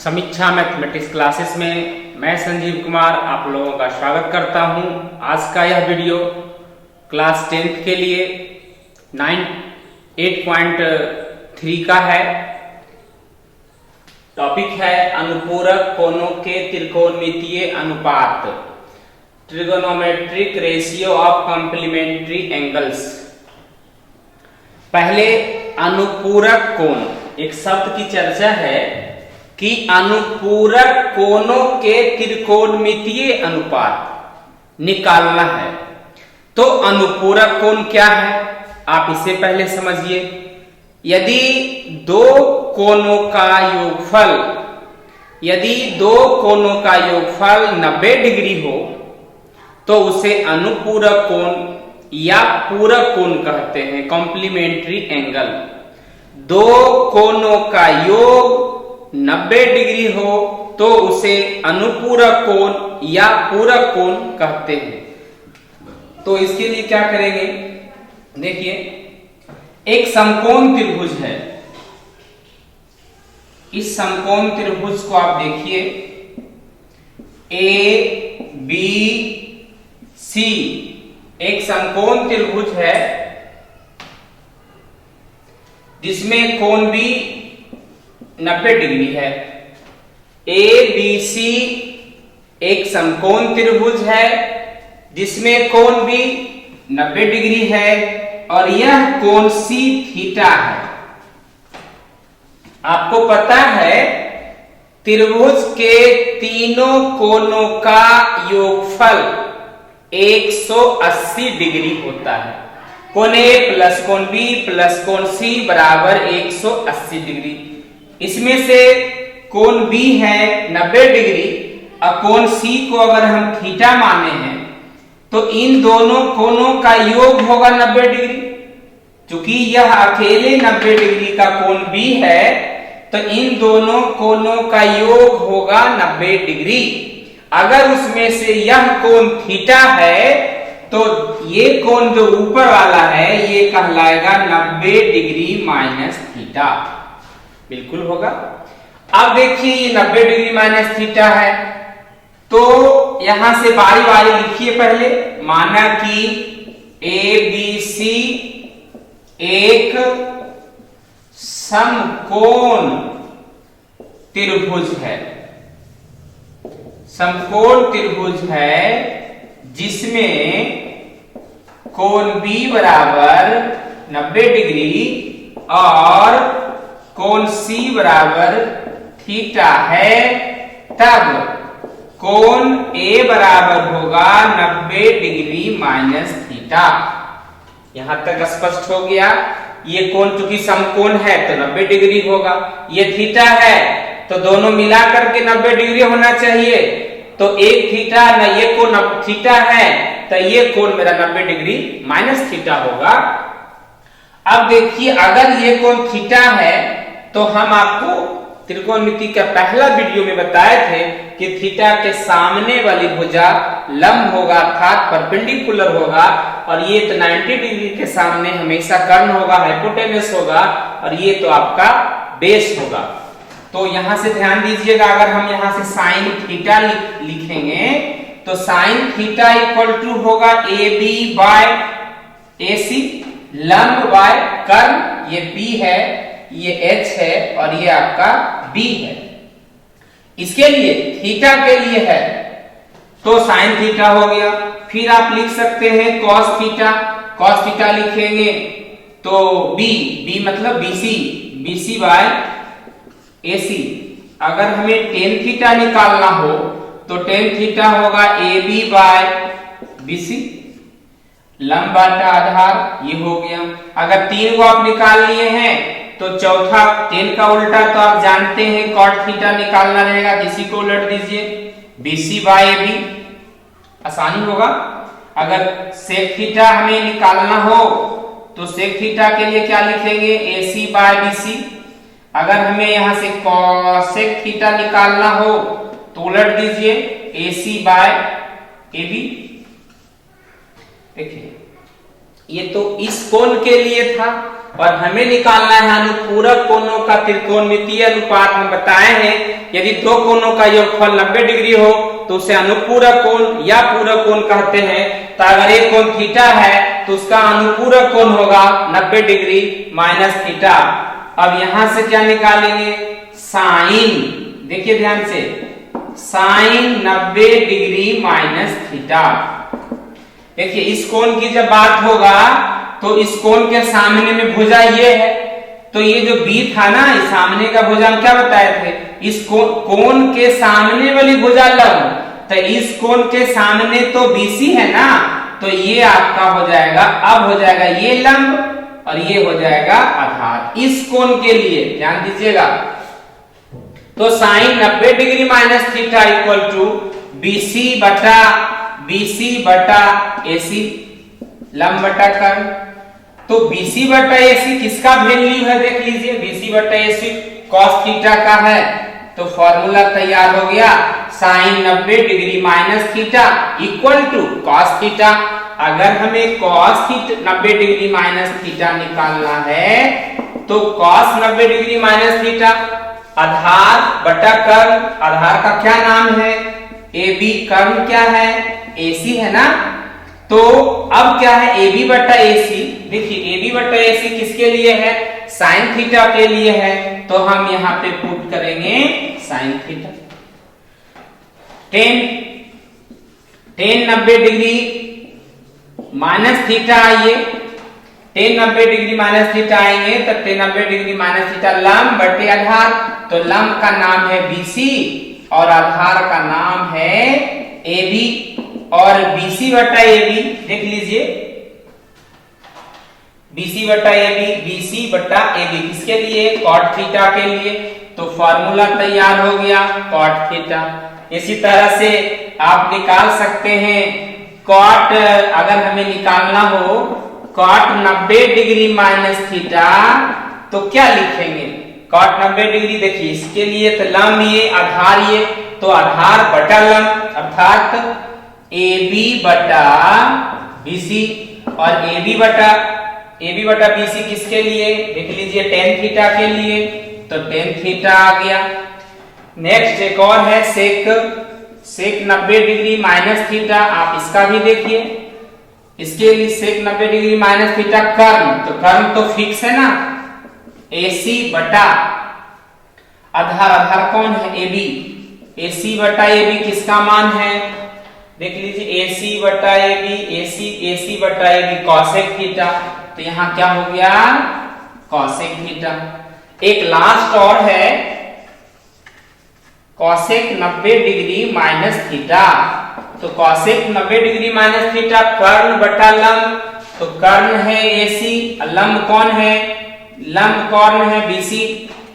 समीक्षा mathematics classes में मैं संजीव कुमार आप लोगों का स्वागत करता हूं। आज का यह वीडियो क्लास 10th के लिए 8.3 का है। टॉपिक है अनुपूरक कोणों के त्रिकोणमितीय अनुपात, trigonometric ratio of complementary angles. पहले अनुपूरक कोण, एक शब्द की चर्चा है कि अनुपूरक कोणों के त्रिकोणमितीय अनुपात निकालना है। तो अनुपूरक कोण क्या है आप इसे पहले समझिए। यदि दो कोणों का योगफल 90 डिग्री हो तो उसे अनुपूरक कोण या पूरक कोण कहते हैं, कॉम्प्लीमेंट्री एंगल। दो कोणों का योग 90 डिग्री हो तो उसे अनुपूरक कोण या पूरक कोण कहते हैं। तो इसके लिए क्या करेंगे, देखिए एक समकोण त्रिभुज है। इस समकोण त्रिभुज को आप देखिए ए बी सी, एक समकोण त्रिभुज है जिसमें कोण भी 90 डिग्री है। ए बी सी एक समकोण त्रिभुज है जिसमें कोण भी 90 डिग्री है और यह कोण सी थीटा है। आपको पता है त्रिभुज के तीनों कोणों का योगफल 180 डिग्री होता है। कोण ए प्लस कोण बी प्लस कोण सी बराबर 180 डिग्री। इसमें से कोण बी है 90 डिग्री और कोण सी को अगर हम थीटा माने हैं तो इन दोनों कोणों का योग होगा 90 डिग्री। क्योंकि यह अकेले 90 डिग्री का कोण बी है तो इन दोनों कोणों का योग होगा 90 डिग्री। अगर उसमें से यह कोण थीटा है तो ये कोण जो ऊपर वाला है ये कहलाएगा 90 डिग्री माइनस थीटा। बिल्कुल होगा। अब देखिए ये 90 डिग्री माइनस थीटा है तो यहां से बारी बारी लिखिए। पहले माना कि ए बी सी एक समकोण त्रिभुज है। समकोण त्रिभुज है जिसमें कोण बी बराबर 90 डिग्री और कोण सी बराबर थीटा है। तब कोण ए बराबर होगा 90 डिग्री माइनस थीटा। यहां तक स्पष्ट हो गया। ये कोण चूंकि समकोण है तो 90 डिग्री होगा, ये थीटा है तो दोनों मिलाकर के 90 डिग्री होना चाहिए। तो एक थीटा ना, ये कोण थीटा है तो ये कोण मेरा 90 डिग्री माइनस थीटा होगा। अब देखिए अगर ये कोण थीटा है तो हम आपको त्रिकोणमिति का पहला वीडियो में बताए थे कि थीटा के सामने वाली भुजा लंब होगा अर्थात परपेंडिकुलर होगा और ये तो 90 डिग्री के सामने हमेशा कर्ण होगा, हाइपोटेनस होगा और ये तो आपका बेस होगा। तो यहां से ध्यान दीजिएगा, अगर हम यहां से साइन थीटा लिखेंगे तो साइन थीटा इक्वल टू होगा ए बी बाय ए सी, लंब बाय कर्ण, ये बी है ये h है और ये आपका b है। इसके लिए थीटा के लिए है तो साइन थीटा हो गया। फिर आप लिख सकते हैं cos थीटा, cos थीटा लिखेंगे तो b मतलब bc बाय ac। अगर हमें tan थीटा निकालना हो तो tan थीटा होगा ab बाय bc, लंब बाटा आधार, ये हो गया। अगर 3 को आप निकाल लिए हैं तो चौथा tan का उल्टा तो आप जानते हैं cot थीटा निकालना रहेगा, इसी को उलट दीजिए BC बाय AB, आसानी होगा। अगर sec थीटा हमें निकालना हो तो sec थीटा के लिए क्या लिखेंगे AC बाय BC। अगर हमें यहां से cosec थीटा निकालना हो तो उलट दीजिए AC बाय AB। देखिए ये तो इस कोण के लिए था और हमें निकालना है अनुपूरक कोणों का त्रिकोणमितीय अनुपात। हम बताए हैं यदि दो कोणों का योगफल 90 डिग्री हो तो उसे अनुपूरक कोण या पूरक कोण कहते हैं। तो अगर एक कोण थीटा है तो उसका अनुपूरक कोण होगा 90 डिग्री माइनस थीटा। अब यहां से क्या निकालेंगे, साइन, देखिए ध्यान से, साइन 90 डिग्री माइनस थीटा। देखिए इस कोण की जब बात होगा तो इस कोण के सामने में भुजा ये है, तो ये जो बी था ना, इस सामने का भुजा हम क्या बताए थे, इस कोण के सामने वाली भुजा लंब, तो इस कोण के सामने तो बीसी है ना, तो ये आपका हो जाएगा, अब हो जाएगा ये लंब और ये हो जाएगा आधार इस कोण के लिए, ध्यान दीजिएगा। तो sine 90 degree minus theta equal to BC बटा एसी, लंब बटा कर्ण। तो बीसी बटा एसी किसका वैल्यू है, देख लीजिए, बीसी बटा एसी कॉस थीटा का है। तो फॉर्मूला तैयार हो गया, sine 90 degree minus theta equal to cos theta. अगर हमें कॉस 90 डिग्री माइनस थीटा निकालना है तो कॉस 90 डिग्री माइनस थीटा आधार बटा कर्ण, आधार का क्या नाम है, ए बी, कर्ण क्या है, एसी है ना। तो अब क्या है, ए बी बटा एसी, देखिए ए बी बटा एसी किसके लिए है, साइन थीटा के लिए है। तो हम यहां पे पुट करेंगे sign theta. 10 90 degree minus theta आइए, 10 90 डिग्री माइनस थीटा आएंगे तो 10 90 डिग्री माइनस थीटा लंब बटे आधार। तो लंब का नाम है बीसी और आधार का नाम है ए बी, और बीसी बटा ए बी देख लीजिए, बीसी बटा ए बी, बीसी बटा ए बी किसके लिए, कॉट थीटा के लिए। तो फॉर्मूला तैयार हो गया कॉट थीटा। इसी तरह से आप निकाल सकते हैं कॉट, अगर हमें निकालना हो कॉट 90 डिग्री माइनस थीटा तो क्या लिखेंगे, कॉट 90 डिग्री, देखिए इसके लिए तो लंब ये, आधार ये, तो आधार बटा लंब अर्थात ए बी बटा बीसी, और ए बी बटा बीसी किसके लिए, देख लीजिए टेन थीटा के लिए, तो टेन थीटा आ गया। नेक्स्ट एक और है सेक 90 डिग्री माइनस थीटा, आप इसका भी देखिए, इसके लिए सेक 90 डिग्री माइनस थीटा कर्ण, तो कर्ण तो फिक्स है ना, एसी बटा आधार कौन है, ए बी, एसी बटा ए बी किसका मान है, देख लीजिए एसी बटा ए बी, एसी बटा ए बी कॉसेक थीटा। तो यहां क्या हो गया, कॉसेक थीटा। एक लास्ट और है कॉसेक 90 डिग्री माइनस थीटा। तो कॉसेक 90 डिग्री माइनस थीटा कर्ण बटा लंब, तो कर्ण है एसी, लंब कौन है, लंब कौन है बीसी,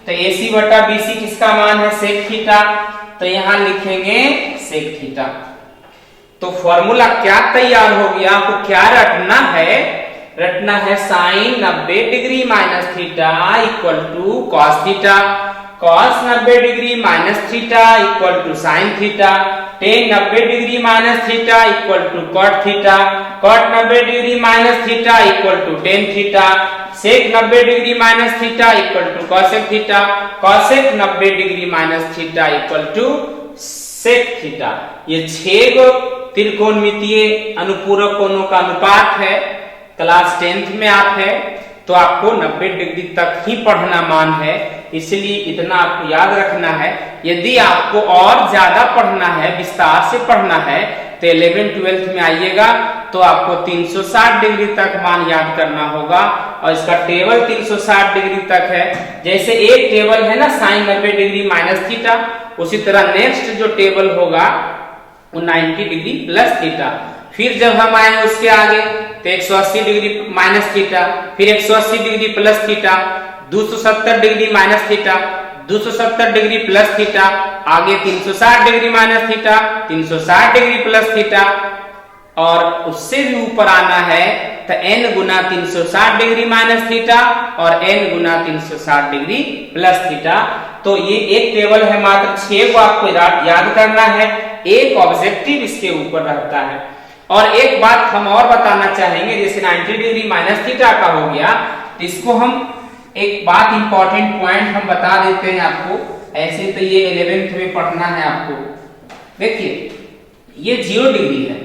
तो एसी बटा बीसी किसका मान है, सेक थीटा। तो यहां लिखेंगे सेक थीटा। तो फॉर्मूला क्या तैयार हो गया, आपको क्या रटना है sine 90 degree minus theta equal to cos theta, cos 90 degree minus theta equal to sine theta, tan 90 degree minus theta equal to cot theta, cot 90 degree minus theta equal to tan theta, sec 90 degree minus theta equal to cosec theta, cosec 90 degree minus theta equal to sec theta. ये 6 त्रिकोणमितीय अनुपूरक कोणों का अनुपात है। Class 10th में आप है तो आपको 90 डिग्री तक ही पढ़ना मान है, इसलिए इतना आपको याद रखना है। यदि आपको और ज्यादा पढ़ना है, विस्तार से पढ़ना है, तो 11th-12th में आइएगा तो आपको 360 डिग्री तक मान याद करना होगा, और इसका टेबल 360 डिग्री तक है। जैसे एक टेबल है ना साइन 90 डिग्री माइनस थीटा, उसी तरह नेक्स्ट जो टेबल होगा वो 90 डिग्री प्लस थीटा। फिर जब हम आए उसके आगे तो 180 डिग्री माइनस थीटा, फिर 180 degree plus theta, 270 degree minus theta, 270 degree plus theta, आगे 360 degree minus theta, 360 degree plus theta, और उससे भी ऊपर आना है तो n गुना 360 डिग्री माइनस थीटा और n गुना 360 डिग्री प्लस थीटा। तो ये एक टेबल है, मात्र 6 को आपको याद करना है, एक ऑब्जेक्टिव इसके ऊपर रहता है। और एक बात हम और बताना चाहेंगे, जैसे 90 डिग्री माइनस थीटा का हो गया, तो इसको हम एक बात इंपॉर्टेंट पॉइंट हम बता देते हैं आपको, ऐसे तो ये 11th में पढ़ना है आपको। देखिए ये 0 डिग्री है,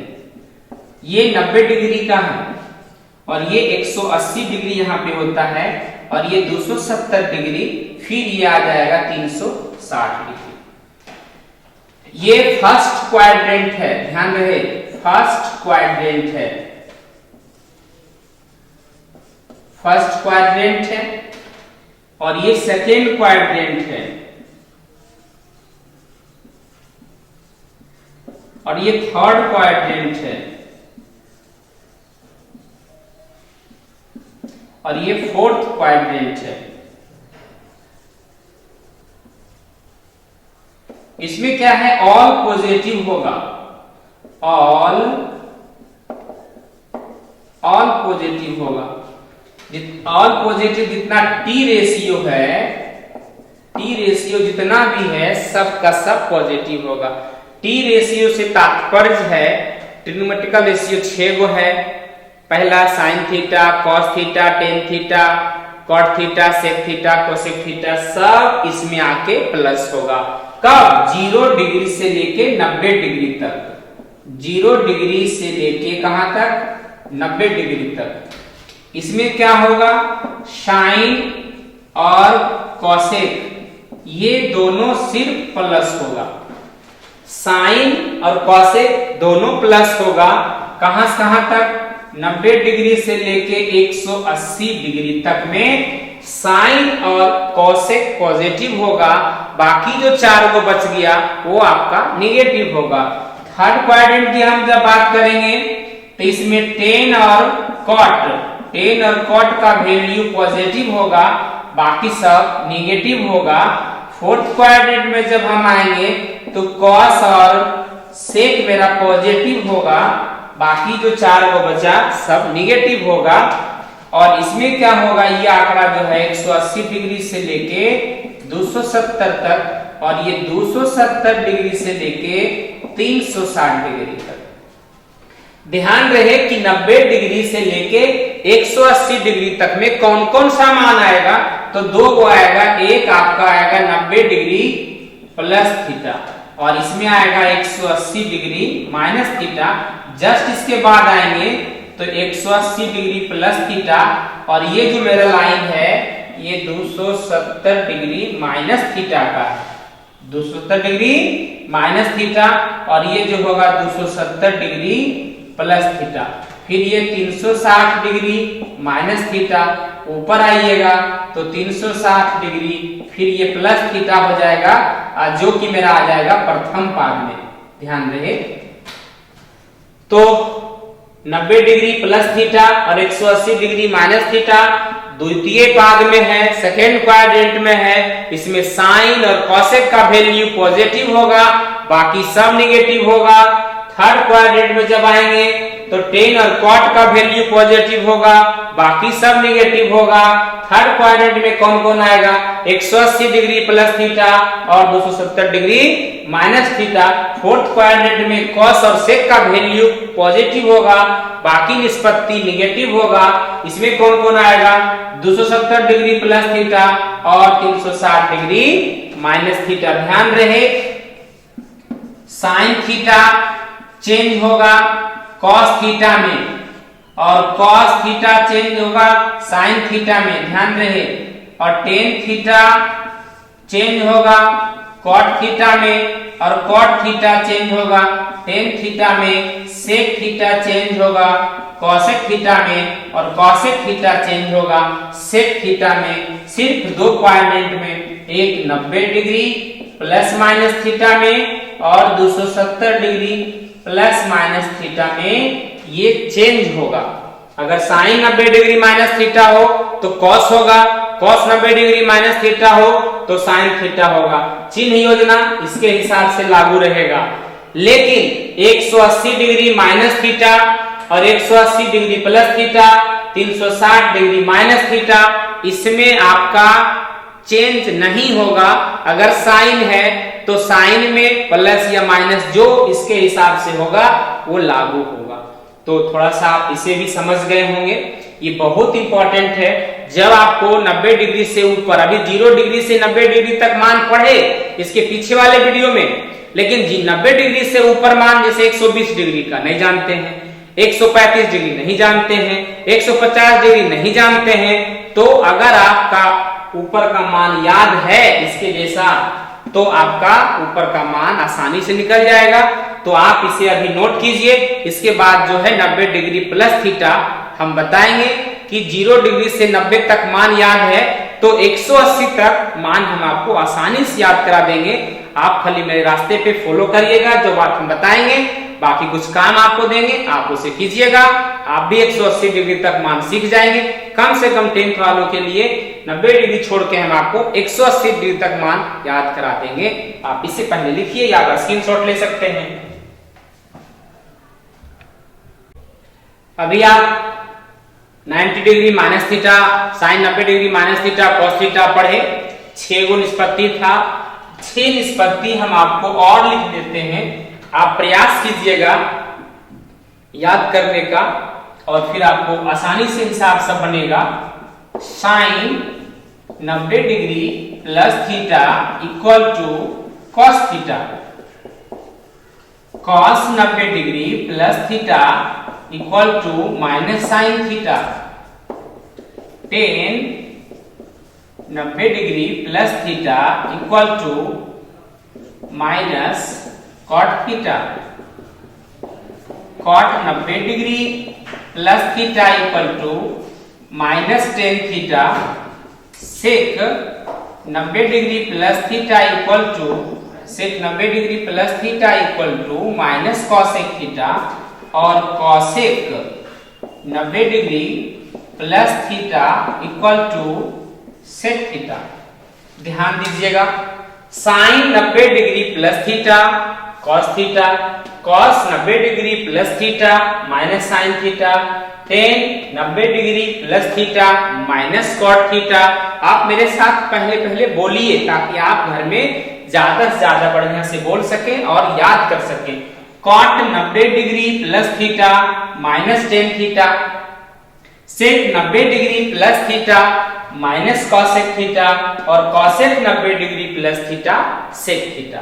ये 90 डिग्री का है, और ये 180 डिग्री यहाँ पे होता है, और ये 270 डिग्री, फिर ये आ जाएगा 360 डिग्री। ये फर्स्ट क्वाड्रेंट है, ध्यान रहे फर्स्ट क्वाड्रेंट है, फर्स्ट क्वाड्रेंट है, और ये सेकेंड क्वाड्रेंट है, और ये थर्ड क्वाड्रेंट है, और ये फोर्थ क्वाड्रेंट है। इसमें क्या है, ऑल पॉजिटिव होगा, ऑल पॉजिटिव होगा। ऑल पॉजिटिव जितना टी रेशियो है, टी रेशियो जितना भी है सब का सब पॉजिटिव होगा। टी रेशियो से तात्पर्य है, ट्रिग्नोमेट्रिकल रेशियो 6 गो है। पहला sine theta, cos theta, tan theta, cot theta, sec theta, cosec theta, सब इसमें आके प्लस होगा। कब? 0 डिग्री से लेके 90 डिग्री तक। 0 डिग्री से लेके कहां तक? 90 डिग्री तक। इसमें क्या होगा, साइन और कॉसेक ये दोनों सिर्फ प्लस होगा। साइन और कॉसेक दोनों प्लस होगा। कहां से कहां तक? 90 डिग्री से लेके 180 डिग्री तक में साइन और कॉसेक पॉजिटिव होगा, बाकी जो 4 को बच गया वो आपका निगेटिव होगा। थर्ड क्वाड्रेंट की हम जब बात करेंगे तो इसमें टेन और कॉट का वैल्यू पॉजिटिव होगा, बाकी सब निगेटिव होगा। फोर्थ क्वाड्रेंट में जब हम आएंगे तो कॉस और सेक मेरा पॉजिटिव होगा, बाकी जो 4 को बचा सब निगेटिव होगा। और इसमें क्या होगा, ये आंकड़ा जो है 180 डिग्री से लेके 270 तक, और ये 270 डिग्री से लेके 360 डिग्री तक। ध्यान रहे कि 90 डिग्री से लेके 180 डिग्री तक में कौन कौन सा मान आएगा, तो 2 को आएगा। एक आपका आएगा 90 डिग्री प्लस थीटा, और इसमें आएगा 180 डिग्री माइनस थीटा। जस्ट इसके बाद आएंगे तो 180 डिग्री प्लस थीटा, और ये जो मेरा लाइन है ये 270 डिग्री माइनस थीटा का है। 270 डिग्री माइनस थीटा, और ये जो होगा 270 डिग्री प्लस थीटा। फिर ये 360 डिग्री माइनस थीटा, ऊपर आइएगा तो 360 डिग्री, फिर ये प्लस थीटा हो जाएगा, जो कि मेरा आ जाएगा प्रथम पाद में। ध्यान रहे तो 90 डिग्री प्लस थीटा और 180 डिग्री माइनस थीटा द्वितीय पाद में है, सेकेंड क्वाड्रेंट में है। इसमें साइन और कॉसेक का वैल्यू पॉजिटिव होगा, बाकी सब निगेटिव होगा। थर्ड क्वाड्रेंट में जब आएंगे तो टेन और कॉट का वैल्यू पॉजिटिव होगा, बाकी सब निगेटिव होगा। थर्ड क्वाड्रेंट में कौन कौन आएगा, 180 डिग्री प्लस थीटा और 270 degree minus theta. Fourth quadrant में कॉस और सेक का वैल्यू पॉजिटिव होगा, बाकी निष्पत्ति निगेटिव होगा। इसमें कौन कौन आएगा, 270 डिग्री प्लस थीटा और 360 डिग्री माइनस थीटा। ध्यान रहे साइन थीटा चेंज होगा कॉस थीटा में, और कॉस थीटा चेंज होगा साइन थीटा में। ध्यान रहे, और टेन थीटा चेंज होगा कॉट थीटा में, और कॉट थीटा चेंज होगा टेन थीटा में। सेक थीटा चेंज होगा कॉसेक थीटा में, और कॉसेक थीटा चेंज होगा सेक थीटा में। सिर्फ 2 क्वाड्रेंट में, एक 90 डिग्री प्लस माइनस थीटा में, और 270 डिग्री प्लस माइनस थीटा में ये चेंज होगा। अगर साइन 90 डिग्री माइनस थीटा हो तो कॉस होगा, कॉस 90 डिग्री माइनस थीटा हो तो साइन थीटा होगा। चिन्ह योजना इसके हिसाब से लागू रहेगा। लेकिन 180 डिग्री माइनस थीटा और 180 degree plus theta, 360 degree minus theta, इसमें आपका चेंज नहीं होगा। अगर साइन है तो साइन में प्लस या माइनस जो इसके हिसाब से होगा वो लागू होगा। तो थोड़ा सा आप इसे भी समझ गए होंगे, ये बहुत इंपॉर्टेंट है। जब आपको 90 डिग्री से ऊपर, अभी 0 डिग्री से 90 डिग्री तक मान पढ़े इसके पीछे वाले वीडियो में, लेकिन 90 डिग्री से ऊपर मान जैसे 120 डिग्री का नहीं जानते हैं, 135 डिग्री नहीं जानते हैं, 150 डिग्री नहीं जानते हैं, तो अगर आपका ऊपर का मान याद है इसके जैसा, तो आपका ऊपर का मान आसानी से निकल जाएगा। तो आप इसे अभी नोट कीजिए। इसके बाद जो है 90 डिग्री प्लस थीटा हम बताएंगे कि 0 डिग्री से 90 तक मान याद है तो 180 तक मान हम आपको आसानी से याद करा देंगे। आप खाली मेरे रास्ते पे फॉलो करिएगा, जो बात हम बताएंगे, बाकी कुछ काम आपको देंगे, आप उसे कीजिएगा, आप भी 180 डिग्री तक मान सीख जाएंगे। कम से कम 10th वालों के लिए 90 डिग्री छोड़ के हम आपको 180 डिग्री तक मान याद करा देंगे। आप इसे पहले लिखिए या आप स्क्रीनशॉट ले सकते हैं। अभी आप 90 degree minus theta, sine 90 degree minus theta, cos theta पढ़े। 6 गो निष्पत्ति था, 6 निष्पत्ति हम आपको और लिख देते हैं। आप प्रयास कीजिएगा याद करने का और फिर आपको आसानी से हिसाब सब बनेगा। Sine 90 degree plus theta equal to cos theta, cos 90 degree plus theta equal to minus sine theta, 10 90 degree plus theta equal to minus cot theta, cot 90 degree plus theta equal to minus 10 theta, sec 90 degree plus theta equal to sec 90 degree plus theta equal to minus cosec theta, और cosec 90 degree plus theta equal to sec theta. ध्यान दीजिएगा, sine 90 degree plus theta cos theta, cos 90 degree plus theta minus sine theta, 10 90 degree plus theta minus cot theta. आप मेरे साथ पहले पहले बोलिए ताकि आप घर में ज्यादा से ज्यादा बढ़िया से बोल सकें और याद कर सकें। Cot 90 degree plus theta minus 10 theta, sec 90 degree plus theta minus cosec theta, और cosec 90 degree plus theta sec theta.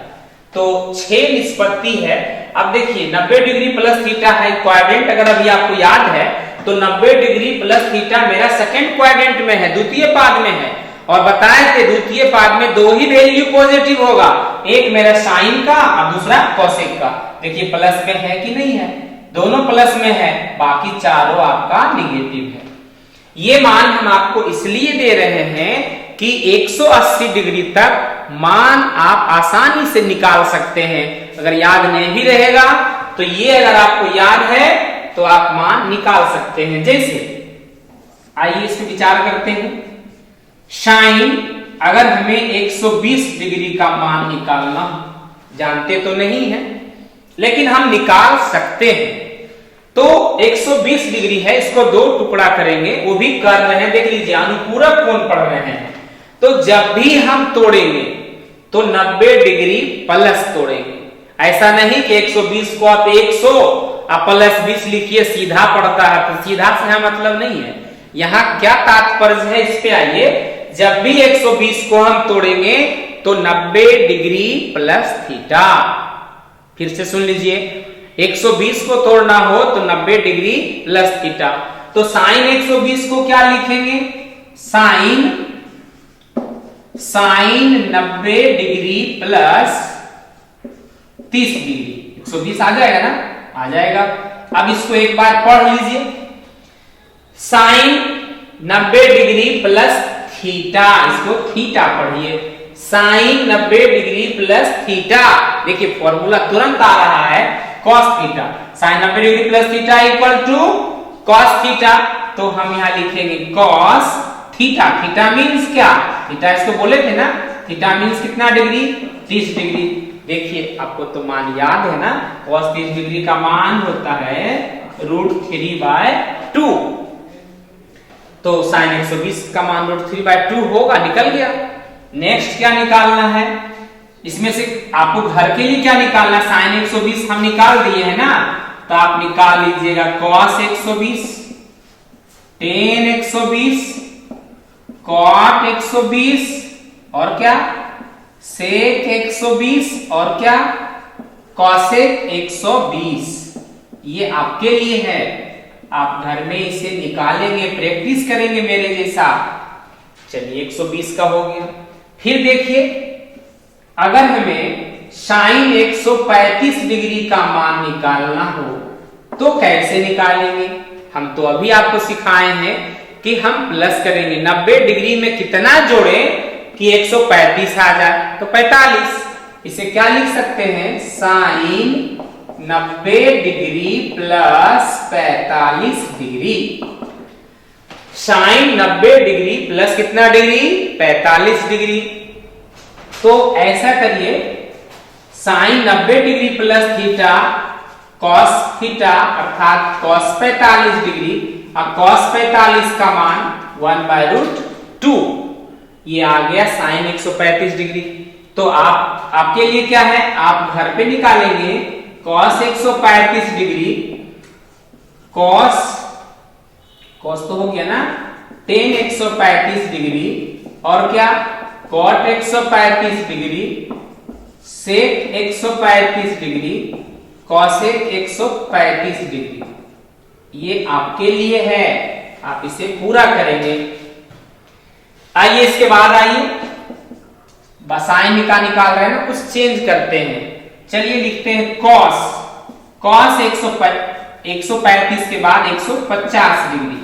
तो 6 निष्पत्ति है। अब देखिए 90 डिग्री प्लस थीटा है क्वाड्रेंट, अगर अभी आपको याद है तो 90 डिग्री प्लस थीटा मेरा सेकंड क्वाड्रेंट में है, द्वितीय पाद में है, और बताए थे द्वितीय पाद में 2 ही वैल्यू पॉजिटिव होगा, एक मेरा साइन का और दूसरा कॉसेक का। देखिए प्लस में है कि नहीं है, दोनों प्लस में है, बाकी चारों आपका निगेटिव है। ये मान हम आपको इसलिए दे रहे हैं कि 180 डिग्री तक मान आप आसानी से निकाल सकते हैं। अगर याद नहीं भी रहेगा तो ये अगर आपको याद है तो आप मान निकाल सकते हैं। जैसे आइए इस पर विचार करते हैं। साइन अगर हमें 120 डिग्री का मान निकालना, जानते तो नहीं है लेकिन हम निकाल सकते हैं। तो 120 डिग्री है, इसको 2 टुकड़ा करेंगे, वो भी कर रहे हैं, देख लीजिए अनुपूरक कोण पढ़ रहे हैं। तो जब भी हम तोड़ेंगे तो 90 डिग्री प्लस तोड़ेंगे। ऐसा नहीं कि 120 को आप 100 और प्लस 20 लिखिए, सीधा पड़ता है, तो सीधा से यहाँ मतलब नहीं है। यहाँ क्या तात्पर्य है इस पे आइए। जब भी 120 को हम तोड़ेंगे तो 90 डिग्री प्लस थीटा, फिर से सुन लीजिए, 120 को तोड़ना हो तो 90 डिग्री प्लस थीटा। तो साइन 120 को क्या लिखेंगे, साइन 90 डिग्री प्लस 30 डिग्री, 120 आ जाएगा ना, आ जाएगा। अब इसको एक बार पढ़ लीजिए, साइन 90 डिग्री प्लस थीटा, इसको थीटा पढ़िए, साइन 90 डिग्री प्लस थीटा। देखिए फॉर्मूला तुरंत आ रहा है, cos theta, sine 90 degree plus theta equal to cos theta. तो हम यहां लिखेंगे कॉस थीटा। थीटा मीन्स क्या, थीटा इसको बोले थे ना, थीटा मीन्स कितना डिग्री, 30 डिग्री। देखिए आपको तो मान याद है ना, cos 30 डिग्री का मान होता है √3/2। तो साइन 120 का मान √3/2 होगा, निकल गया। नेक्स्ट क्या निकालना है, इसमें से आपको घर के लिए क्या निकालना है, साइन 120 हम निकाल दिए है ना, तो आप निकाल लीजिएगा cos 120, tan 120 कॉट 120 और क्या सेक 120 और क्या कॉसेक 120। ये आपके लिए है, आप घर में इसे निकालेंगे, प्रैक्टिस करेंगे मेरे जैसा। चलिए 120 का हो गया। फिर देखिए अगर हमें साइन 135 डिग्री का मान निकालना हो तो कैसे निकालेंगे। हम तो अभी आपको सिखाए हैं कि हम प्लस करेंगे, 90 डिग्री में कितना जोड़े कि 135 आ जाए, तो 45। इसे क्या लिख सकते हैं, sine 90 degree plus 45 degree. Sine 90 degree plus कितना डिग्री, 45 डिग्री। तो ऐसा करिए, sine 90 degree plus theta cos theta अर्थात कॉस 45 डिग्री और कॉस 45 का मान 1/√2, ये आ गया साइन 135 डिग्री। तो आपके लिए क्या है, आप घर पे निकालेंगे कॉस 135 डिग्री, कॉस तो हो गया ना, टेन 135 डिग्री और क्या कॉट 135 डिग्री, सेक 135 डिग्री, कॉसेक 135 डिग्री। ये आपके लिए है, आप इसे पूरा करेंगे। आइए इसके बाद आइए साइन निकाल रहे हैं ना, कुछ चेंज करते हैं। चलिए लिखते हैं कॉस 135 के बाद 150 डिग्री।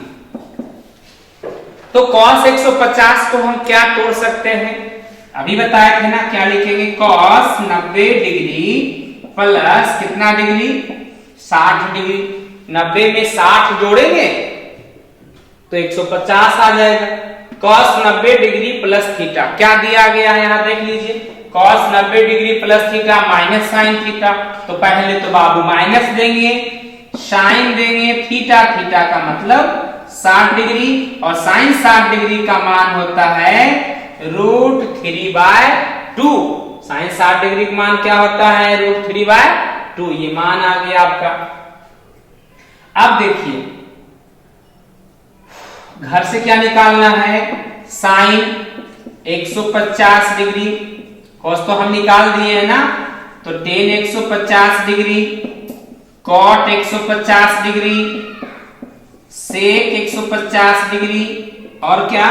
तो कॉस 150 को हम क्या तोड़ सकते हैं, अभी बताया थे ना, क्या लिखेंगे, कॉस 90 डिग्री प्लस कितना डिग्री, 60 डिग्री। 90 में 60 जोड़ेंगे तो 150 आ जाएगा। कॉस 90 डिग्री प्लस थीटा क्या दिया गया है, यहां देख लीजिए, cos 90 degree plus theta minus sine theta. तो पहले तो बाबू माइनस देंगे, साइन देंगे, थीटा का मतलब 60 डिग्री और साइन 60 डिग्री का मान होता है √3/2। साइन 60 डिग्री का मान क्या होता है, √3/2। ये मान आ गया आपका। अब देखिए घर से क्या निकालना है, साइन 150 डिग्री, कॉस तो हम निकाल दिए हैं ना, तो टेन 150 डिग्री, कॉट 150 डिग्री, सेक 150 डिग्री और क्या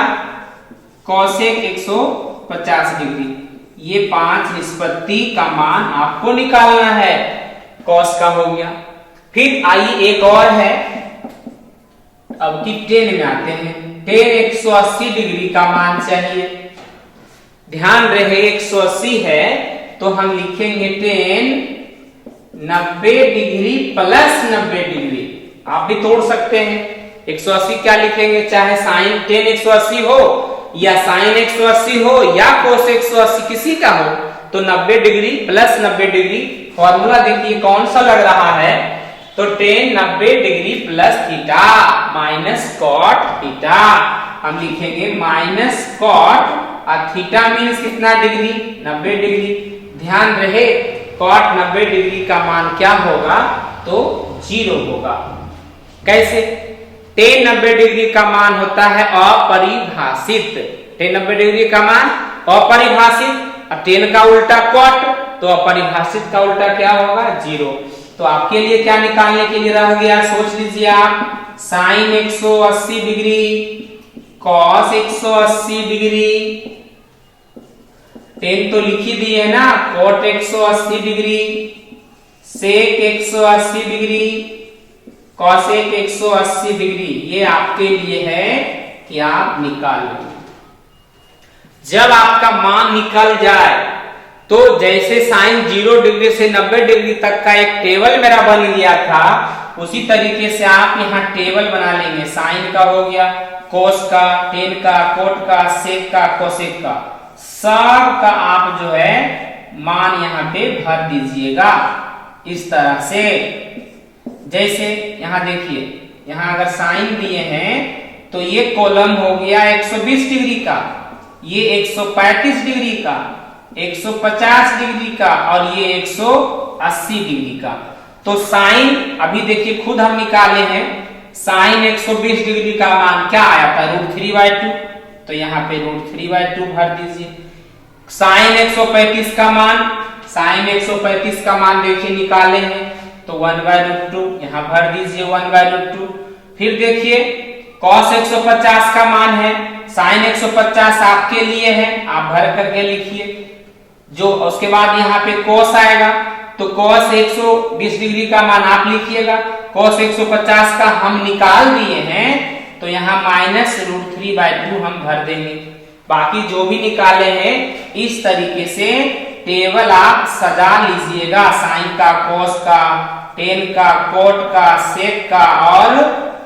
कॉसेक 150 डिग्री। ये 5 निष्पत्ति का मान आपको निकालना है, कॉस का हो गया। फिर आइए एक और है, अब की टेन में आते हैं। टेन 180 डिग्री का मान चाहिए, ध्यान रहे 180 है तो हम लिखेंगे टेन 90 डिग्री प्लस 90 डिग्री। आप भी तोड़ सकते हैं, 180 क्या लिखेंगे, चाहे साइन टेन 180 हो या साइन 180 हो या कोस 180 किसी का हो, तो 90 डिग्री प्लस 90 डिग्री। फॉर्मूला देखिए कौन सा लग रहा है, तो tan 90 degree plus theta minus cot theta. हम लिखेंगे माइनस कॉट और थीटा मीन्स कितना डिग्री, 90 डिग्री। ध्यान रहे कॉट 90 डिग्री का मान क्या होगा, तो 0 होगा। कैसे, टेन 90 डिग्री का मान होता है अपरिभाषित, टेन 90 डिग्री का मान अपरिभाषित और टेन का उल्टा कॉट, तो अपरिभाषित का उल्टा क्या होगा, 0। तो आपके लिए क्या निकालने के लिए रह गया, सोच लीजिए आप, sine 180 degree, cos 180 degree, tan तो लिख ही दिए ना, cot 180 degree, sec 180 degree, cosec 180 degree. ये आपके लिए है कि आप निकाल लें। जब आपका मान निकल जाए तो जैसे साइन 0 डिग्री से 90 डिग्री तक का एक टेबल मेरा बन गया था, उसी तरीके से आप यहाँ टेबल बना लेंगे। साइन का हो गया, कोस का, टेन का, कोट का, सेक का, कोसेक का, सब का आप जो है मान यहाँ पे भर दीजिएगा इस तरह से। जैसे यहाँ देखिए, यहाँ अगर साइन दिए हैं तो ये कॉलम हो गया 120 डिग्री का, ये 135 डिग्री का, 150 डिग्री का और ये 180 डिग्री का। तो साइन अभी देखिए खुद हम निकाले हैं, साइन 120 डिग्री का मान क्या आया था, √3/2। तो यहाँ पे √3/2 भर दीजिए। साइन 135 का मान, साइन 135 का मान देखिए निकाले हैं, तो 1/√2 यहाँ भर दीजिए 1/√2। फिर देखिए cos 150 का मान है, साइन 150 आपके लिए है, आप भर करके लिखिए। जो उसके बाद यहाँ पे cos आएगा, तो cos 120 डिग्री का मान आप लिखिएगा, cos 150 का हम निकाल दिए हैं, तो यहाँ -√3/2 हम भर देंगे। बाकी जो भी निकाले हैं इस तरीके से टेबल आप सजा लीजिएगा, साइन का, cos का, tan का, cot का, sec का और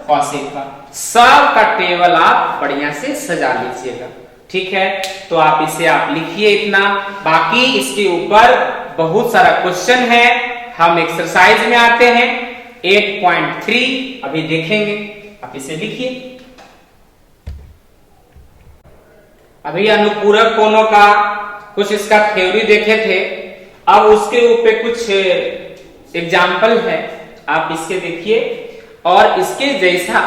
cosec का, सब का टेबल आप बढ़िया से सजा लीजिएगा। ठीक है, तो आप इसे आप लिखिए इतना। बाकी इसके ऊपर बहुत सारा क्वेश्चन है, हम एक्सरसाइज में आते हैं 8.3 अभी देखेंगे, आप इसे लिखिए। अभी अनुपूरक कोणों का कुछ इसका थ्योरी देखे थे, अब उसके ऊपर कुछ एग्जाम्पल है, आप इसके देखिए। और इसके जैसा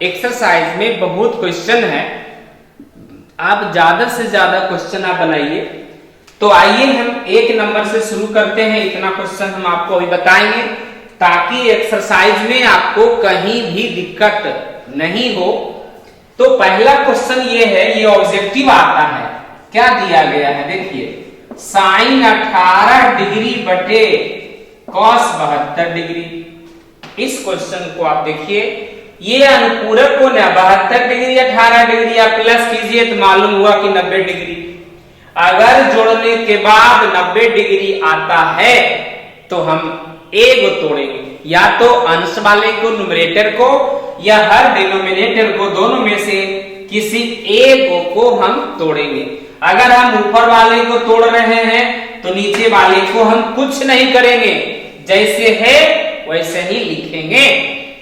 एक्सरसाइज में बहुत क्वेश्चन है, आप ज्यादा से ज्यादा क्वेश्चन आप बनाइए। तो आइए हम 1 नंबर से शुरू करते हैं, इतना क्वेश्चन हम आपको अभी बताएंगे ताकि एक्सरसाइज में आपको कहीं भी दिक्कत नहीं हो। तो पहला क्वेश्चन ये है, ये ऑब्जेक्टिव आता है, क्या दिया गया है देखिए, साइन 18 डिग्री बटे cos 72 डिग्री। इस क्वेश्चन को आप देखिए, ये अनुपूरक कोण है 72 डिग्री 18 डिग्री, आप प्लस कीजिए तो मालूम हुआ कि 90 डिग्री। अगर जोड़ने के बाद 90 डिग्री आता है तो हम एक तोड़ेंगे, या तो अंश वाले को न्यूमरेटर को या हर डिनोमिनेटर को, दोनों में से किसी एक को हम तोड़ेंगे। अगर हम ऊपर वाले को तोड़ रहे हैं तो नीचे वाले को हम कुछ नहीं करेंगे, जैसे है वैसे ही लिखेंगे।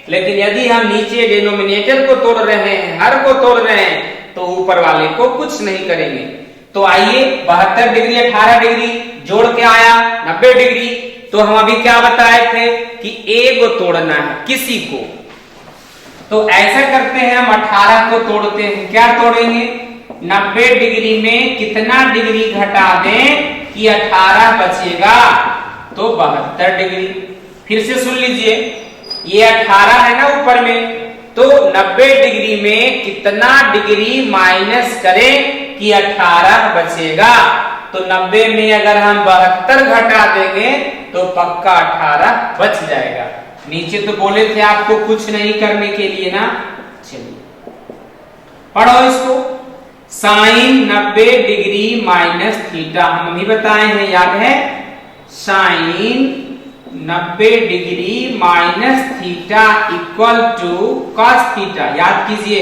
लेकिन यदि हम नीचे डिनोमिनेटर को तोड़ रहे हैं, हर को तोड़ रहे हैं, तो ऊपर वाले को कुछ नहीं करेंगे। तो आइए 72 डिग्री 18 डिग्री जोड़ के आया 90 डिग्री, तो हम अभी क्या बताए थे कि एक को तोड़ना है किसी को। तो ऐसा करते हैं, हम 18 को तोड़ते हैं, क्या तोड़ेंगे, 90 डिग्री में कितना डिग्री घटा दें कि 18 बचेगा, तो 72 डिग्री। फिर से सुन लीजिए, ये 18 है ना ऊपर में, तो 90 डिग्री में कितना डिग्री माइनस करें कि 18 बचेगा। तो 90 में अगर हम 72 घटा देंगे तो पक्का 18 बच जाएगा। नीचे तो बोले थे आपको कुछ नहीं करने के लिए ना, चलिए पढ़ो इसको। साइन 90 डिग्री माइनस थीटा हम भी बताए हैं, याद है, sine 90 degree minus theta equal to cos theta, याद कीजिए,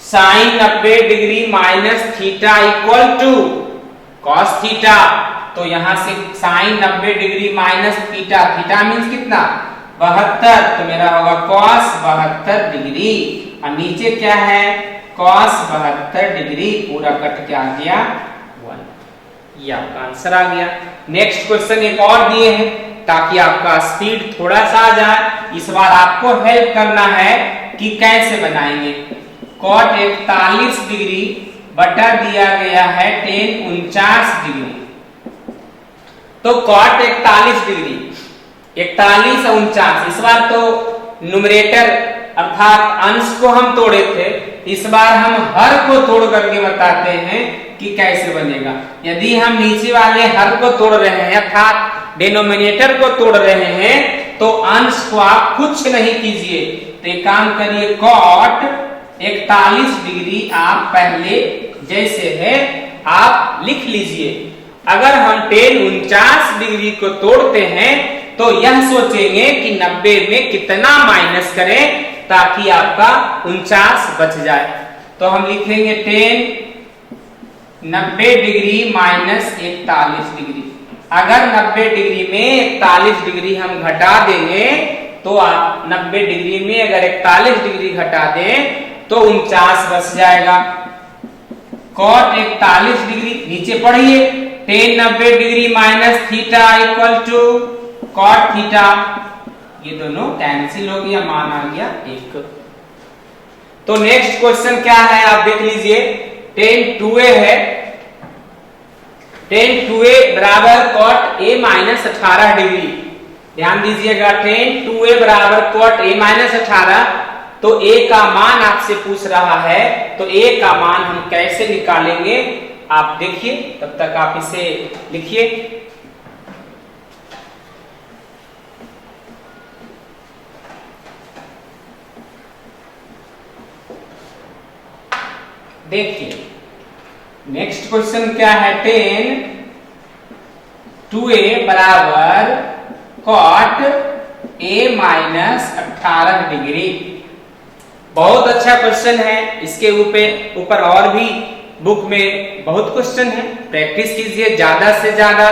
sine 90 degree minus theta equal to cos theta. तो यहां से sine 90 degree minus theta, theta means कितना 72, तो मेरा होगा कॉस 72 डिग्री, और नीचे क्या है कॉस 72 डिग्री, पूरा कट के आ गया 1, ये आपका आंसर आ गया। नेक्स्ट क्वेश्चन एक और दिए हैं ताकि आपका स्पीड थोड़ा सा आ जाए। इस बार आपको हेल्प करना है कि कैसे बनाएंगे। cot 41 डिग्री बटा दिया गया है tan 49 डिग्री। तो cot 41 डिग्री, 41 और 49, इस बार तो न्यूमरेटर अर्थात अंश को हम तोड़े थे, इस बार हम हर को तोड़ करके बताते हैं कि कैसे बनेगा। यदि हम नीचे वाले हर को तोड़ रहे हैं अर्थात डिनोमिनेटर को तोड़ रहे हैं, तो अंश को आप कुछ नहीं कीजिए, तो एक काम करिए, cot 41 डिग्री आप पहले जैसे है आप लिख लीजिए। अगर हम tan 49 डिग्री को तोड़ते हैं तो यह सोचेंगे कि 90 में कितना माइनस करें ताकि आपका 49 बच जाए। तो हम लिखेंगे tan 90 डिग्री माइनस 41 डिग्री। अगर 90 डिग्री में 41 डिग्री हम घटा देंगे तो आप 90 डिग्री में अगर 41 डिग्री घटा दें तो 49 बच जाएगा। cot 41 डिग्री, नीचे पढ़िए, tan 90 degree minus theta equal to cot theta, ये दोनों कैंसिल हो गया, मान आ गया 1। तो नेक्स्ट क्वेश्चन क्या है आप देख लीजिए, tan 2a है, tan 2a बराबर cot a माइनस 18 डिग्री। ध्यान दीजिएगा, tan 2a बराबर cot a माइनस 18, तो a का मान आपसे पूछ रहा है, तो a का मान हम कैसे निकालेंगे आप देखिए, तब तक आप इसे लिखिए। देखिए नेक्स्ट क्वेश्चन क्या है, tan 2a बराबर cot a माइनस 18 डिग्री। बहुत अच्छा क्वेश्चन है, इसके ऊपर और भी बुक में बहुत क्वेश्चन है, प्रैक्टिस कीजिए ज्यादा से ज्यादा,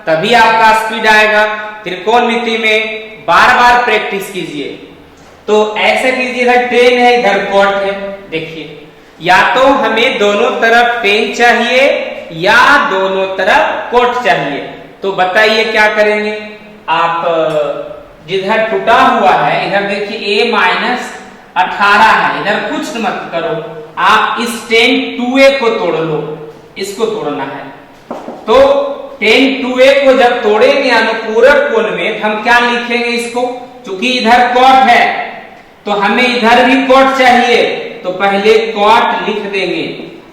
तभी आपका स्पीड आएगा। त्रिकोणमिति में बार बार प्रैक्टिस कीजिए। तो ऐसे कीजिए, इधर tan है इधर cot है, देखिए या तो हमें दोनों तरफ tan चाहिए या दोनों तरफ cot चाहिए, तो बताइए क्या करेंगे आप। जिधर टूटा हुआ है इधर देखिए a माइनस 18 है, इधर कुछ मत करो, आप इस tan 2a को तोड़ लो, इसको तोड़ना है। तो tan 2a को जब तोड़ेंगे अनुपूरक कोण में, हम क्या लिखेंगे इसको, चूंकि इधर cot है तो हमें इधर भी cot चाहिए, तो पहले cot लिख देंगे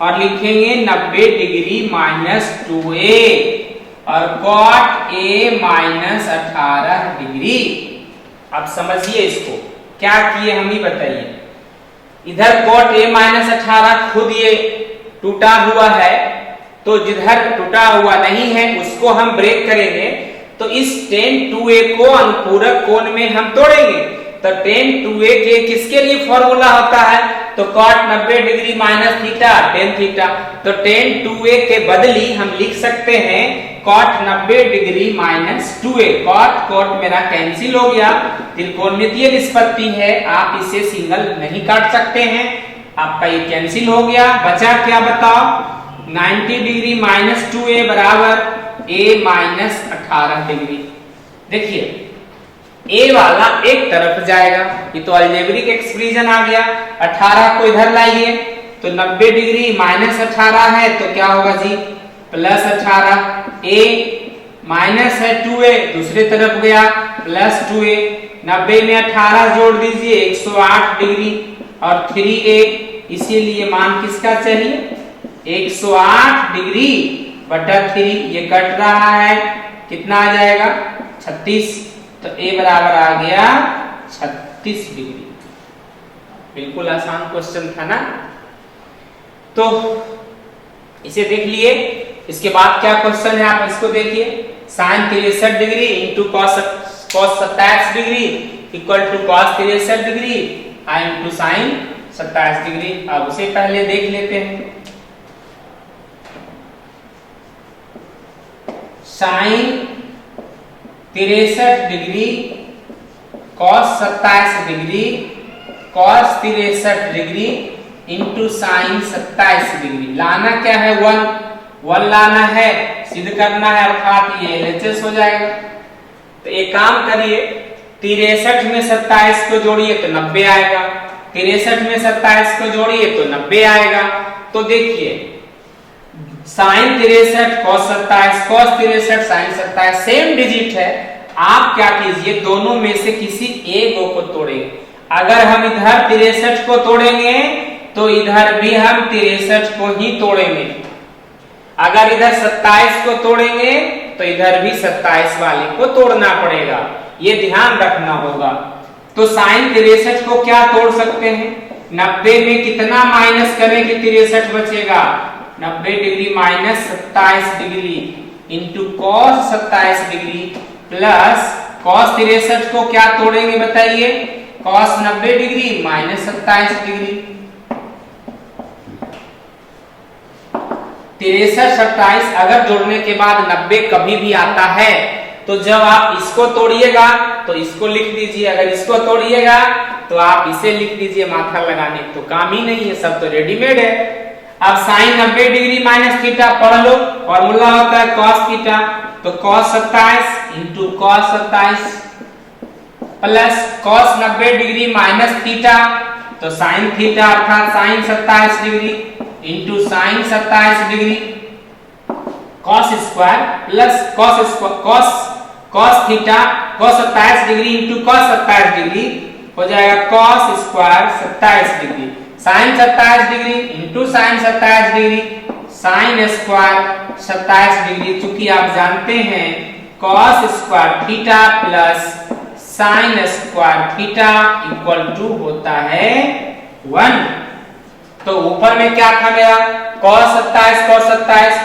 और लिखेंगे 90 डिग्री माइनस 2a और cot a माइनस 18 डिग्री। अब समझिए इसको क्या किए हम ही बताइए। इधर cot a माइनस 18 खुद ये टूटा हुआ है, तो जिधर टूटा हुआ नहीं है उसको हम ब्रेक करेंगे, तो इस tan 2a को अनुपूरक कोण में हम तोड़ेंगे। तो tan 2a के किसके लिए फॉर्मूला होता है, तो cot 90 degree minus theta tan theta, तो tan 2a के बदली हम लिख सकते हैं cot 90 degree minus 2a। cot मेरा कैंसिल हो गया, त्रिकोणमितीय निष्पत्ति है, आप इसे सिंगल नहीं काट सकते हैं, आपका ये कैंसिल हो गया। बचा क्या बताओ, 90 डिग्री माइनस 2a बराबर a माइनस 18 डिग्री। देखिए a वाला एक तरफ जाएगा, ये तो अलजेब्रिक एक्सप्रेशन आ गया। 18 को इधर लाइए, तो 90 डिग्री माइनस 18 है, तो क्या होगा जी, प्लस 18। a माइनस है 2a, दूसरी तरफ गया प्लस 2a। 90 में 18 जोड़ दीजिए 108 डिग्री और 3a, इसीलिए मान किसका चाहिए, 108 डिग्री बटा 3, ये कट रहा है, कितना आ जाएगा 36, तो a बराबर आ गया 36 डिग्री। बिल्कुल आसान क्वेश्चन था ना। तो इसे देख लिए। इसके बाद क्या क्वेश्चन है आप इसको देखिए, sin 63 degree into cos 27 degree equal to cos 63 degree into sin 27 degree. अब उसे पहले देख लेते हैं। sin 63 degree cos 27 degree cos 63 degree into sin 27 degree. लाना क्या है, 1 लाना है, सिद्ध करना है, अर्थात ये LHS हो जाएगा। तो एक काम करिए, 63 में 27 को जोड़िए तो 90 आएगा, 63 में 27 को जोड़िए तो 90 आएगा। तो देखिए sin 63 cos 27 cos 63 sin 27 same digit है, आप क्या कीजिए दोनों में से किसी एक को तोड़ेंगे। अगर हम इधर 63 को तोड़ेंगे तो इधर भी हम 63 को ही तोड़ेंगे, अगर इधर 27 को तोड़ेंगे तो इधर भी 27 वाले को तोड़ना पड़ेगा, ये ध्यान रखना होगा। तो sin 63 को क्या तोड़ सकते हैं, 90 में कितना माइनस करें कि 63 बचेगा, 90 degree minus 27 degree into cos 27 degree plus cos 63 को क्या तोड़ेंगे बताइए, cos 90 डिग्री माइनस 27 डिग्री। 63 27 अगर जोड़ने के बाद 90 कभी भी आता है तो जब आप इसको तोड़िएगा तो इसको लिख दीजिए, अगर इसको तोड़िएगा तो आप इसे लिख दीजिए, माथा लगाने तो काम ही नहीं है, सब तो रेडीमेड है। अब sin 90 डिग्री माइनस थीटा पढ़ लो, फॉर्मूला होता है cos थीटा, तो cos 27 into cos 27 plus cos 90 degree minus theta, तो साइन थीटा अर्थात sine 27 degree into sine 27 degree cos square plus cos theta cos 27 degree into cos 27 degree हो जाएगा cos square 27 degree sine 27 degree into sine 27 degree sine square 27 degree. चूंकि आप जानते हैं cos square theta plus sine square theta equal to होता है 1। तो ऊपर में क्या था मेरा cos 27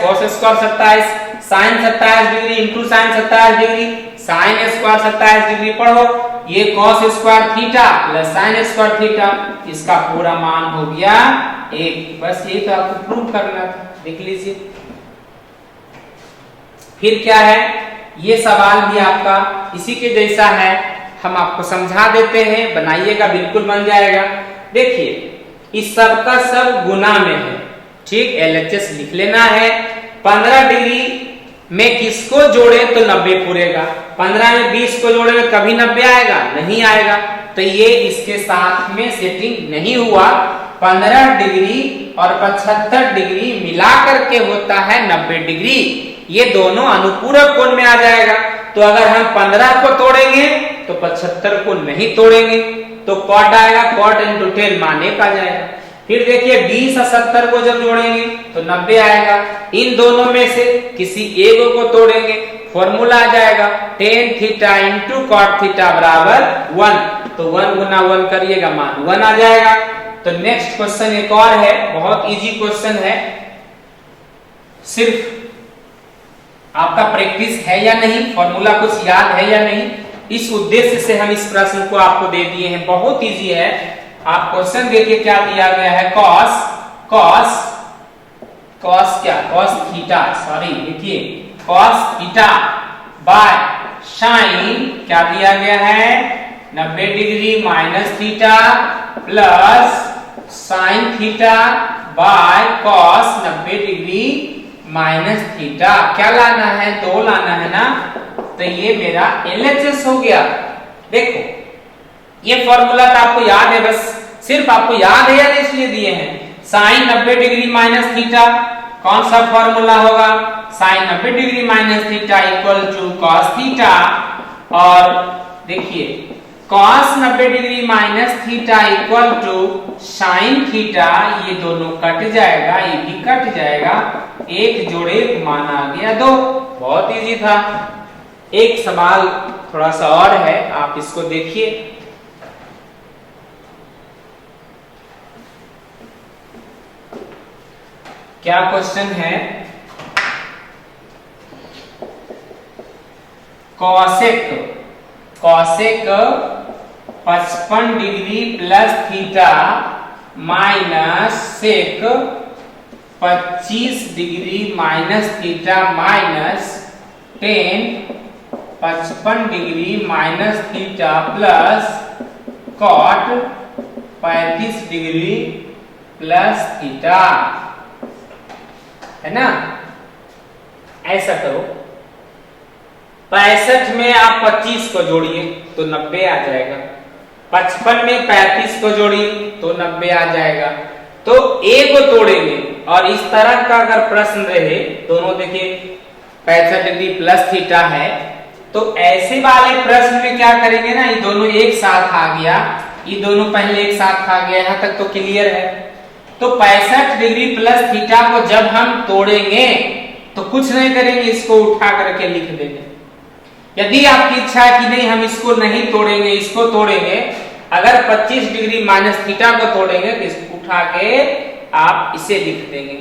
cos square 27 sin 27 degree into sine 27 degree sine square 27 degree पढ़ो ये cos square theta plus sine square theta इसका पूरा मान हो गया 1। बस ये तो आपको प्रूव करना था, देख लीजिए। फिर क्या है ये सवाल भी आपका इसी के जैसा है, हम आपको समझा देते हैं, बनाइएगा बिल्कुल बन जाएगा। देखिए इस सब का सब गुना में है, ठीक। LHS लिख लेना है। 15 डिग्री में किसको जोड़े तो 90 पूरेगा, 15 में 20 को जोड़े तो कभी 90 आएगा नहीं आएगा, तो ये इसके साथ में सेटिंग नहीं हुआ। 15 डिग्री और 75 डिग्री मिला करके होता है 90 डिग्री, ये दोनों अनुपूरक कोण में आ जाएगा। तो अगर हम 15 को तोड़ेंगे तो 75 को नहीं तोड़ेंगे, तो कॉट आएगा, कॉट इंटू टेन मान 1 आ जाएगा। फिर देखिए 20 और 70 को जब जोड़ेंगे तो 90 आएगा। इन दोनों में से किसी एक को तोड़ेंगे, फॉर्मूला आ जाएगा tan theta into cot theta बराबर 1। तो 1 गुना 1 करिएगा मान 1 आ जाएगा। तो नेक्स्ट क्वेश्चन एक और है, बहुत इजी क्वेश्चन है, सिर्फ आपका प्रैक्टिस है या नहीं, फॉर्मूला कुछ याद है या नहीं, इस उद्देश्य से हम इस प्रश्न को आपको दे दिए हैं। बहुत इजी है। आप क्वेश्चन देखिए क्या दिया गया है, cos थीटा, सॉरी देखिए cos थीटा बाय साइन क्या दिया गया है 90 degree minus theta plus sine theta by cos 90 degree minus theta. क्या लाना है 2 लाना है ना, तो ये मेरा LHS हो गया। देखो ये फॉर्मूला तो आपको याद है, बस सिर्फ आपको याद है या नहीं इसलिए दिए हैं। साइन 90 डिग्री माइनस थीटा कौन सा फॉर्मूला होगा, sine 90 degree minus theta equal to cos theta, और देखिए cos 90 degree minus theta equal to sine theta, ये दोनों कट जाएगा, ये भी कट जाएगा, 1 जोड़े 1 मान आ गया 2। बहुत इजी था। एक सवाल थोड़ा सा और है, आप इसको देखिए। क्या क्वेश्चन है, cosec 55 degree plus theta minus sec 25 degree minus theta minus 10 55 degree minus theta plus cot 35 degree plus theta, है ना। ऐसा करो 65 में आप 25 को जोड़िए तो 90 आ जाएगा, 55 में 35 को जोड़िए तो 90 आ जाएगा। तो A को तोड़ेंगे, और इस तरह का अगर प्रश्न रहे, दोनों देखिए 65 डिग्री प्लस थीटा है, तो ऐसे वाले प्रश्न में क्या करेंगे ना, ये दोनों एक साथ आ गया, ये दोनों पहले एक साथ आ गया, यहां तक तो क्लियर है। तो 65 डिग्री प्लस थीटा को जब हम तोड़ेंगे तो कुछ नहीं करेंगे, इसको उठा करके लिख देंगे। यदि आपकी इच्छा है कि नहीं हम इसको नहीं तोड़ेंगे, इसको तोड़ेंगे, अगर 25 डिग्री माइनस थीटा को तोड़ेंगे तो इसको उठा के आप इसे लिख देंगे।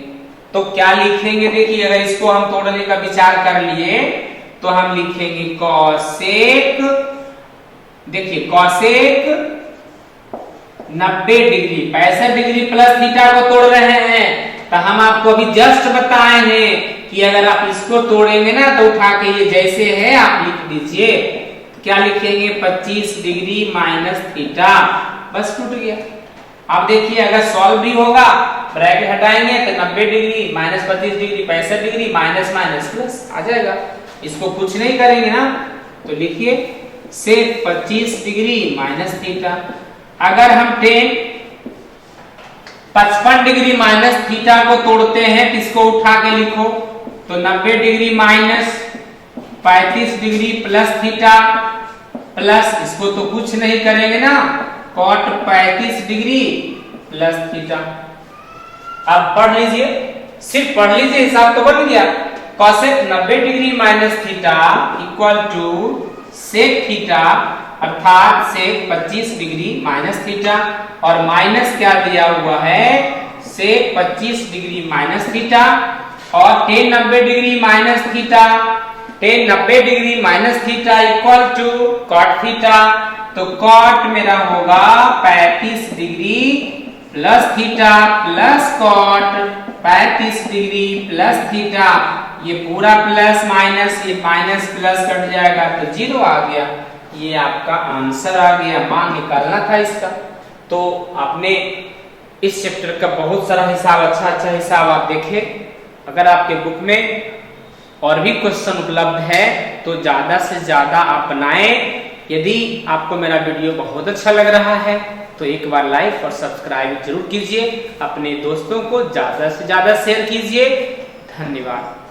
तो क्या लिखेंगे, देखिए अगर इसको हम तोड़ने का विचार कर लिए तो हम लिखेंगे कॉसेक, देखिए cosec 90 degree 65 degree plus theta को तोड़ रहे हैं, तो हम आपको अभी जस्ट बताए हैं कि अगर आप इसको तोड़ेंगे ना तो उठा के ये जैसे है आप लिख दीजिए। क्या लिखेंगे 25 डिग्री माइनस थीटा, बस टूट गया। अब देखिए अगर सॉल्व भी होगा, ब्रैकेट हटाएंगे तो 90 degree minus 25 degree 65 degree minus minus plus आ जाएगा। इसको कुछ नहीं करेंगे ना, तो लिखिए से 25 डिग्री माइनस थीटा। अगर हम 10 55 डिग्री माइनस थीटा को तोड़ते हैं, इसको उठा के लिखो तो 90 degree minus 35 degree plus theta plus इसको तो कुछ नहीं करेंगे ना, cot 35 डिग्री प्लस थीटा। अब पढ़ लीजिए, सिर्फ पढ़ लीजिए, हिसाब तो बन गया। cosec 90 degree minus theta equal to sec theta अर्थात sec 25 डिग्री माइनस थीटा, और माइनस क्या दिया हुआ है, sec 25 डिग्री माइनस थीटा, और tan 90 degree minus theta, tan 90 degree minus theta equal to cot theta. तो cot मेरा होगा 35 degree plus theta plus cot 35 degree plus theta, ये पूरा प्लस माइनस, ये माइनस प्लस कट जाएगा तो 0 आ गया। ये आपका आंसर आ गया, मान निकालना था इसका। तो आपने इस चैप्टर का बहुत सारा हिसाब, अच्छा हिसाब आप देखें। अगर आपके बुक में और भी क्वेश्चन उपलब्ध है तो ज्यादा से ज्यादा आप बनाएं। यदि आपको मेरा वीडियो बहुत अच्छा लग रहा है तो एक बार लाइक और सब्सक्राइब जरूर कीजिए, अपने दोस्तों को ज्यादा से ज्यादा शेयर कीजिए। धन्यवाद।